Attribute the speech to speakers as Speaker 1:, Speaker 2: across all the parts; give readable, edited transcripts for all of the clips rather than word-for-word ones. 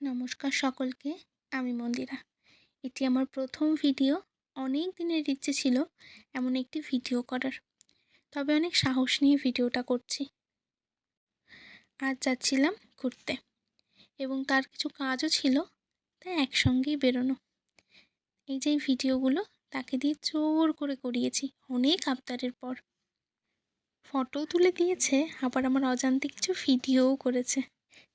Speaker 1: নমস্কার সকলকে। আমি মন্দিরা। এটি আমার প্রথম ভিডিও। অনেক দিনের ইচ্ছে ছিল এমন একটি ভিডিও করার, তবে অনেক সাহস নিয়ে ভিডিওটা করছি। আজ যাচ্ছিলাম ঘুরতে এবং তার কিছু কাজও ছিল, তাই একসঙ্গেই বেরোনো। এই যে ভিডিওগুলো তাকে দিয়ে জোর করে করিয়েছি অনেক আবদারের পর। ফটোও তুলে দিয়েছে, আবার আমার অজান্তে কিছু ভিডিওও করেছে।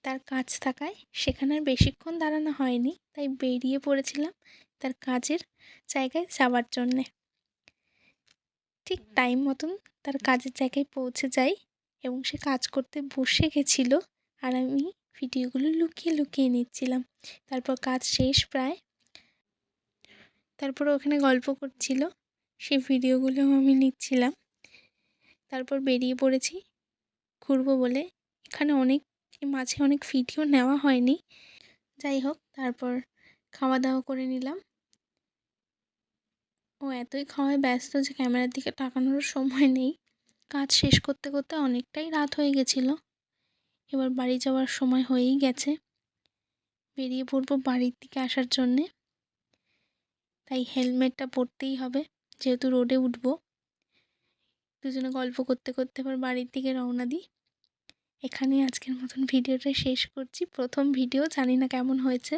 Speaker 1: তার কাজ থাকায় সেখানে আর বেশিক্ষণ দাঁড়ানো হয়নি, তাই বেরিয়ে পড়েছিলাম তার কাজের জায়গায় যাওয়ার জন্যে। ঠিক টাইম মতন তার কাজের জায়গায় পৌঁছে যাই এবং সে কাজ করতে বসে গেছিল, আর আমি ভিডিওগুলো লুকিয়ে লুকিয়ে নিচ্ছিলাম। তারপর কাজ শেষ প্রায়, তারপর ওখানে গল্প করছিল, সেই ভিডিওগুলোও আমি নিচ্ছিলাম। তারপর বেরিয়ে পড়েছি ঘুরবো বলে। এখানে মাঝে অনেক ভিডিও নেওয়া হয়নি। যাই হোক, তারপর খাওয়া দাওয়া করে নিলাম। ও এতই খাওয়ায় ব্যস্ত যে ক্যামেরার দিকে তাকানোর সময় নেই। কাজ শেষ করতে করতে অনেকটাই রাত হয়ে গেছিল। এবার বাড়ি যাওয়ার সময় হয়েই গেছে। বেরিয়ে পড়বো বাড়ির দিকে আসার জন্যে। তাই হেলমেটটা পরতেই হবে, যেহেতু রোডে উঠবো। দুজনে গল্প করতে করতে এবার বাড়ির দিকে রওনা দিই। এখানেই আজকের মতন ভিডিওটা শেষ করছি। প্রথম ভিডিও, জানি না কেমন হয়েছে।